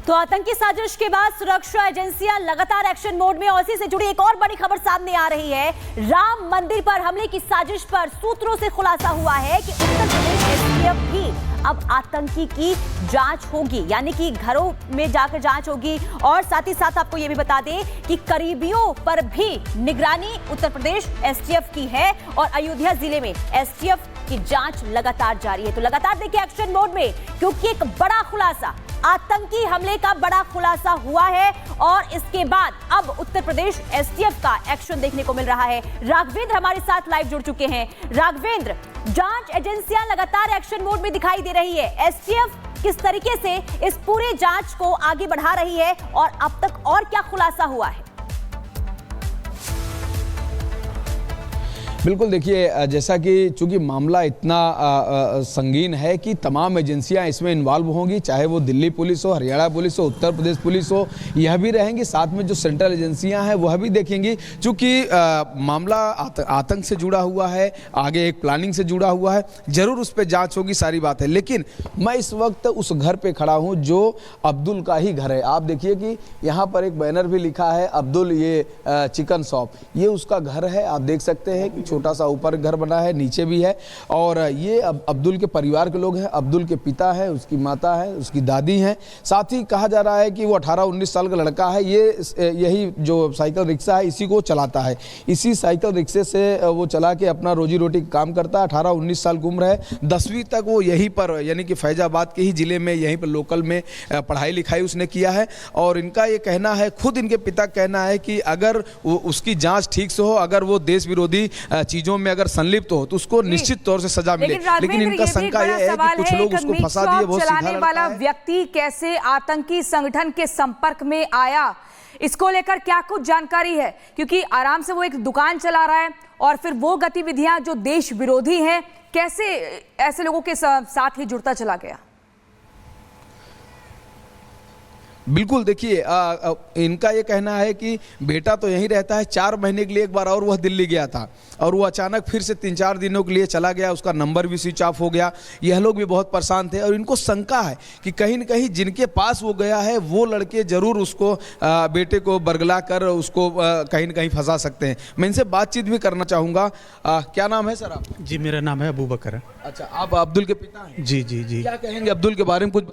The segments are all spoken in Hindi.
तो आतंकी साजिश के बाद सुरक्षा एजेंसियां लगातार एक्शन मोड में। और इसी से जुड़ी एक और बड़ी खबर सामने आ रही है। राम मंदिर पर हमले की साजिश पर सूत्रों से खुलासा हुआ है कि उत्तर प्रदेश एसटीएफ भी अब आतंकी की जांच होगी, यानी कि घरों में जाकर जांच होगी। और साथ ही साथ आपको यह भी बता दें कि करीबियों पर भी निगरानी उत्तर प्रदेश एसटीएफ की है और अयोध्या जिले में एसटीएफ की जांच लगातार जारी है। तो लगातार देखिए एक्शन मोड में, क्योंकि एक बड़ा खुलासा, आतंकी हमले का बड़ा खुलासा हुआ है और इसके बाद अब उत्तर प्रदेश एसटीएफ का एक्शन देखने को मिल रहा है। राघवेंद्र हमारे साथ लाइव जुड़ चुके हैं। राघवेंद्र, जांच एजेंसियां लगातार एक्शन मोड में दिखाई दे रही है, एसटीएफ किस तरीके से इस पूरे जांच को आगे बढ़ा रही है और अब तक और क्या खुलासा हुआ है? बिल्कुल, देखिए, जैसा कि चूंकि मामला इतना संगीन है कि तमाम एजेंसियां इसमें इन्वॉल्व होंगी, चाहे वो दिल्ली पुलिस हो, हरियाणा पुलिस हो, उत्तर प्रदेश पुलिस हो, यह भी रहेंगी। साथ में जो सेंट्रल एजेंसियां हैं वह भी देखेंगी। चूंकि मामला आतंक से जुड़ा हुआ है, आगे एक प्लानिंग से जुड़ा हुआ है, जरूर उस पर जांच होगी, सारी बात है। लेकिन मैं इस वक्त उस घर पर खड़ा हूँ जो अब्दुल का ही घर है। आप देखिए कि यहाँ पर एक बैनर भी लिखा है अब्दुल, ये चिकन शॉप, ये उसका घर है। आप देख सकते हैं कि छोटा सा ऊपर घर बना है, नीचे भी है। और ये अब्दुल के परिवार के लोग हैं। अब्दुल के पिता है, उसकी माता है, उसकी दादी हैं। साथ ही कहा जा रहा है कि वो 18-19 साल का लड़का है। यही जो साइकिल रिक्शा है इसी को चलाता है। इसी साइकिल रिक्शे से वो चला के अपना रोजी रोटी का काम करता है। 18-19 साल की उम्र है। 10वीं तक वो यहीं पर, यानी कि फैजाबाद के ही जिले में, यहीं पर लोकल में पढ़ाई लिखाई उसने किया है। और इनका ये कहना है, खुद इनके पिता कहना है कि अगर उसकी जांच ठीक से हो, अगर वो देश विरोधी चीजों में अगर संलिप्त हो तो उसको निश्चित तौर से सजा मिले। लेकिन इनका शंका यह है कि कुछ लोग उसको फंसा दिए। बहुत चलाने वाला व्यक्ति कैसे आतंकी संगठन के संपर्क में आया, इसको लेकर क्या कुछ जानकारी है? क्योंकि आराम से वो एक दुकान चला रहा है और फिर वो गतिविधियां जो देश विरोधी हैं, कैसे ऐसे लोगों के साथ ही जुड़ता चला गया? बिल्कुल, देखिए, इनका ये कहना है कि बेटा तो यहीं रहता है। 4 महीने के लिए एक बार और वह दिल्ली गया था और वो अचानक फिर से 3-4 दिनों के लिए चला गया। उसका नंबर भी स्विच ऑफ हो गया। यह लोग भी बहुत परेशान थे और इनको शंका है कि कहीं न कहीं जिनके पास वो गया है वो लड़के जरूर उसको, बेटे को बरगला कर उसको कहीं न कहीं फंसा सकते हैं। मैं इनसे बातचीत भी करना चाहूँगा। क्या नाम है सर आप? जी, मेरा नाम है अबू बकर। अच्छा, आप अब्दुल के पिता हैं? जी जी जी। क्या कहेंगे अब्दुल के बारे में कुछ?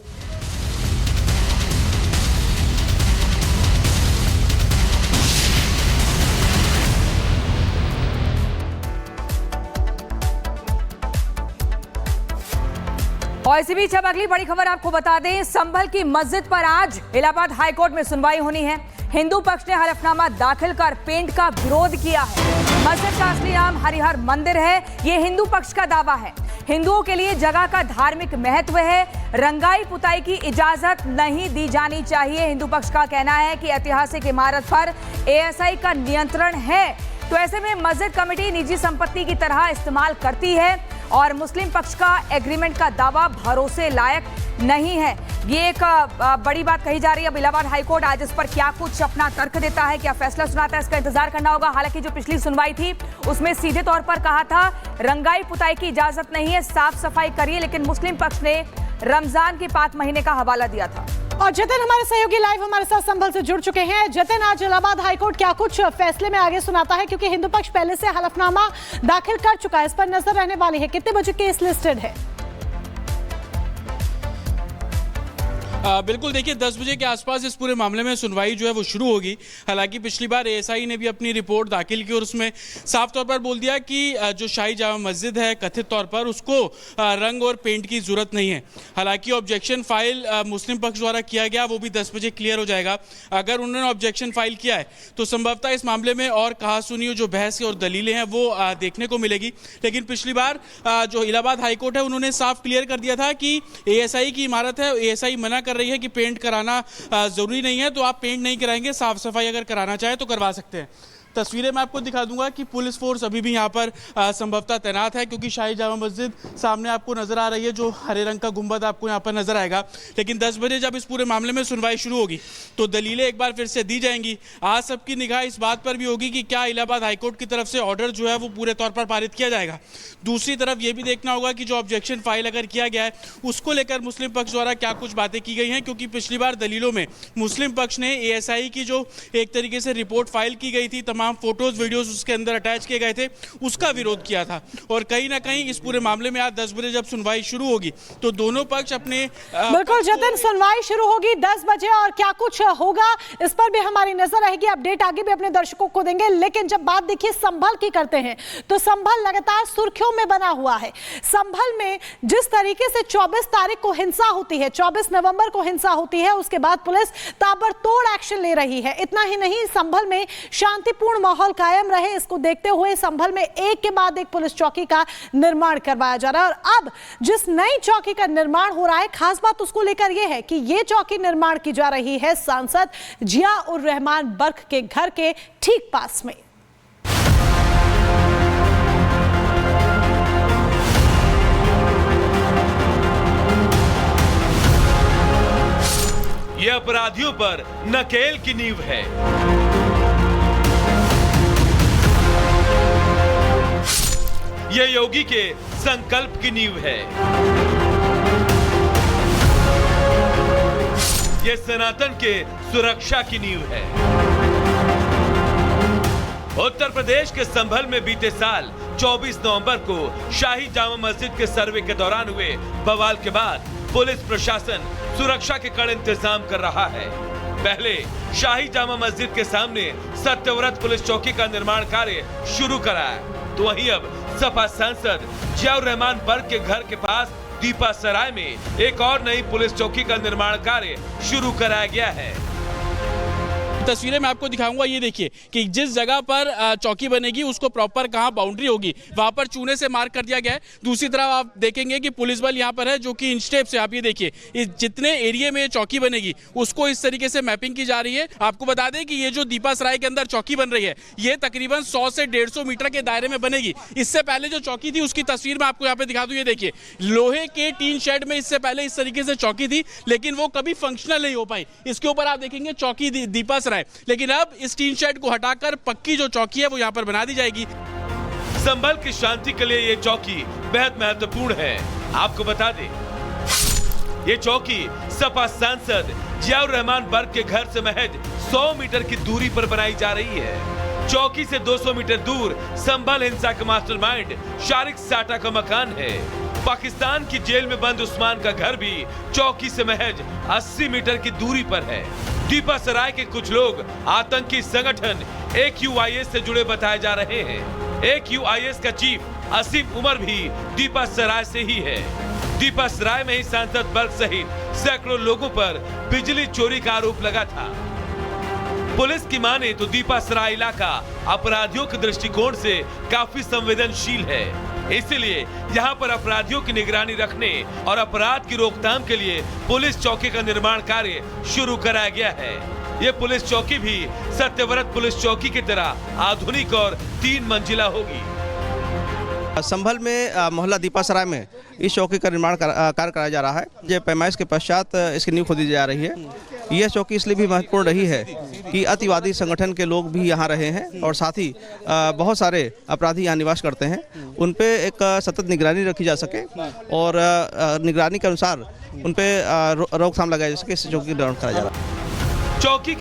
और इसी बीच अब अगली बड़ी खबर आपको बता दें, संभल की मस्जिद पर आज इलाहाबाद हाईकोर्ट में सुनवाई होनी है। हिंदू पक्ष ने हलफनामा दाखिल कर पेंट का विरोध किया है। मस्जिद का असली नाम हरिहर मंदिर है, ये हिंदू पक्ष का दावा है। हिंदुओं के लिए जगह का धार्मिक महत्व है, रंगाई पुताई की इजाजत नहीं दी जानी चाहिए। हिंदू पक्ष का कहना है कि ऐतिहासिक इमारत पर एएसआई का नियंत्रण है, तो ऐसे में मस्जिद कमेटी निजी संपत्ति की तरह इस्तेमाल करती है और मुस्लिम पक्ष का एग्रीमेंट का दावा भरोसे लायक नहीं है। ये एक बड़ी बात कही जा रही है। अब इलाहाबाद हाईकोर्ट आज इस पर क्या कुछ अपना तर्क देता है, क्या फैसला सुनाता है, इसका इंतजार करना होगा। हालांकि जो पिछली सुनवाई थी उसमें सीधे तौर पर कहा था रंगाई पुताई की इजाजत नहीं है, साफ सफाई करिए, लेकिन मुस्लिम पक्ष ने रमजान के पाक महीने का हवाला दिया था। और जतिन हमारे सहयोगी लाइव हमारे साथ संभल से जुड़ चुके हैं। जतिन, आज इलाहाबाद हाईकोर्ट क्या कुछ फैसले में आगे सुनाता है, क्योंकि हिंदू पक्ष पहले से हलफनामा दाखिल कर चुका है, इस पर नजर रहने वाली है। कितने बजे केस लिस्टेड है? बिल्कुल, देखिए 10 बजे के आसपास इस पूरे मामले में सुनवाई जो है वो शुरू होगी। हालांकि पिछली बार एएसआई ने भी अपनी रिपोर्ट दाखिल की और उसमें साफ तौर पर बोल दिया कि जो शाही जामा मस्जिद है कथित तौर पर उसको रंग और पेंट की जरूरत नहीं है। हालांकि ऑब्जेक्शन फाइल मुस्लिम पक्ष द्वारा किया गया, वो भी 10 बजे क्लियर हो जाएगा। अगर उन्होंने ऑब्जेक्शन फाइल किया है तो संभवतः इस मामले में और कहासुनी जो बहस और दलीलें हैं वो देखने को मिलेगी। लेकिन पिछली बार जो इलाहाबाद हाईकोर्ट है उन्होंने साफ क्लियर कर दिया था कि एएसआई की इमारत है, एएसआई मना कर रही है कि पेंट कराना जरूरी नहीं है, तो आप पेंट नहीं कराएंगे, साफ सफाई अगर कराना चाहे तो करवा सकते हैं। तस्वीरें मैं आपको दिखा दूंगा कि पुलिस फोर्स अभी भी यहाँ पर संभवतः तैनात है, क्योंकि शाही जामा मस्जिद सामने आपको नजर आ रही है, जो हरे रंग का गुंबद आपको यहाँ पर नजर आएगा। लेकिन 10 बजे जब इस पूरे मामले में सुनवाई शुरू होगी तो दलीलें एक बार फिर से दी जाएंगी। आज सबकी निगाह इस बात पर भी होगी कि क्या इलाहाबाद हाईकोर्ट की तरफ से ऑर्डर जो है वो पूरे तौर पर पारित किया जाएगा। दूसरी तरफ ये भी देखना होगा कि जो ऑब्जेक्शन फाइल अगर किया गया है उसको लेकर मुस्लिम पक्ष द्वारा क्या कुछ बातें की गई हैं, क्योंकि पिछली बार दलीलों में मुस्लिम पक्ष ने एएसआई की जो एक तरीके से रिपोर्ट फाइल की गई थी, तमाम फोटोज वीडियोस उसके अंदर अटैच किए गए थे, उसका विरोध किया था। और कहीं ना कहीं इस पूरे मामले में आज 10 बजे जब सुनवाई शुरू होगी तो दोनों पक्ष अपने बिल्कुल जतिन, सुनवाई शुरू होगी 10 बजे और क्या कुछ होगा इस पर भी हमारी नजर रहेगी। अपडेट आगे भी अपने दर्शकों को देंगे। लेकिन जब बात देखिए संभल की करते हैं तो संभल लगातार सुर्खियों में बना हुआ है। संभल में जिस तरीके से 24 तारीख को हिंसा होती है, 24 नवंबर को हिंसा होती है, उसके बाद पुलिस ताबड़तोड़ एक्शन ले रही है। इतना ही नहीं, संभल में शांतिपूर्ण माहौल कायम रहे, इसको देखते हुए संभल में एक के बाद एक पुलिस चौकी का निर्माण करवाया जा रहा है। और अब जिस नई चौकी का निर्माण हो रहा है, खास बात उसको लेकर यह है कि यह चौकी निर्माण की जा रही है सांसद जिया उर रहमान बर्क के घर के ठीक पास में। यह अपराधियों पर नकेल की नींव है। यह योगी के संकल्प की नींव है। यह सनातन के सुरक्षा की नींव है। उत्तर प्रदेश के संभल में बीते साल 24 नवंबर को शाही जामा मस्जिद के सर्वे के दौरान हुए बवाल के बाद पुलिस प्रशासन सुरक्षा के कड़े इंतजाम कर रहा है। पहले शाही जामा मस्जिद के सामने सत्यव्रत पुलिस चौकी का निर्माण कार्य शुरू कराया, तो वहीं अब सपा सांसद जिया उर रहमान बर्क के घर के पास दीपा सराय में एक और नई पुलिस चौकी का निर्माण कार्य शुरू कराया गया है। तस्वीरें मैं आपको दिखाऊंगा। ये देखिए कि जिस जगह पर चौकी बनेगी उसको प्रॉपर कहाँ बाउंड्री होगी वहां पर चूने से मार्क कर दिया गया है। दूसरी तरफ आप देखेंगे कि पुलिस बल यहाँ पर है, जो कि इन स्टेप से आप ये देखिए इस जितने एरिया में चौकी बनेगी उसको इस तरीके से मैपिंग की जा रही है। आपको बता दें कि ये जो दीपा सराय के अंदर चौकी बन रही है ये तकरीबन 100 से 150 मीटर के दायरे में बनेगी। इससे पहले जो चौकी थी उसकी तस्वीर मैं आपको यहाँ पे दिखा दूं। ये देखिए लोहे के टीन शेड में इससे पहले इस तरीके से चौकी थी, लेकिन वो कभी फंक्शनल नहीं हो पाई। इसके ऊपर आप देखेंगे चौकी दीपा सराय, लेकिन अब इस टीन शेड को हटाकर पक्की जो चौकी है वो यहाँ पर बना दी जाएगी। संभल की शांति के लिए ये चौकी बेहद महत्वपूर्ण है। आपको बता दें, ये चौकी सपा सांसद जिया उर रहमान बर्क के घर से महज 100 मीटर की दूरी पर बनाई जा रही है। चौकी से 200 मीटर दूर संभल हिंसा का मास्टरमाइंड शारिक साटा का मकान है। पाकिस्तान की जेल में बंद उस्मान का घर भी चौकी से महज 80 मीटर की दूरी पर है। दीपा सराय के कुछ लोग आतंकी संगठन AQIS से जुड़े बताए जा रहे हैं। AQIS का चीफ असीम उमर भी दीपा सराय से ही है। दीपा सराय में ही सांसद बर्क सहित सैकड़ों लोगों पर बिजली चोरी का आरोप लगा था। पुलिस की माने तो दीपा सराय इलाका अपराधियों के दृष्टिकोण से काफी संवेदनशील है, इसलिए यहाँ पर अपराधियों की निगरानी रखने और अपराध की रोकथाम के लिए पुलिस चौकी का निर्माण कार्य शुरू कराया गया है। ये पुलिस चौकी भी सत्यव्रत पुलिस चौकी की तरह आधुनिक और 3 मंजिला होगी। संभल में मोहल्ला दीपा सराय में इस चौकी का निर्माण कार्य कराया जा रहा है। ये पैमाइश के पश्चात इसकी नींव खोदी जा रही है। यह चौकी इसलिए भी महत्वपूर्ण रही है कि अतिवादी संगठन के लोग भी यहाँ रहे हैं और साथ ही बहुत सारे अपराधी यहाँ निवास करते हैं। उन पे एक सतत निगरानी रखी जा सके और निगरानी के अनुसार उन पे रोकथाम लगाई जा सके। इस चौकी का निर्माण कराया जा रहा है। चौकी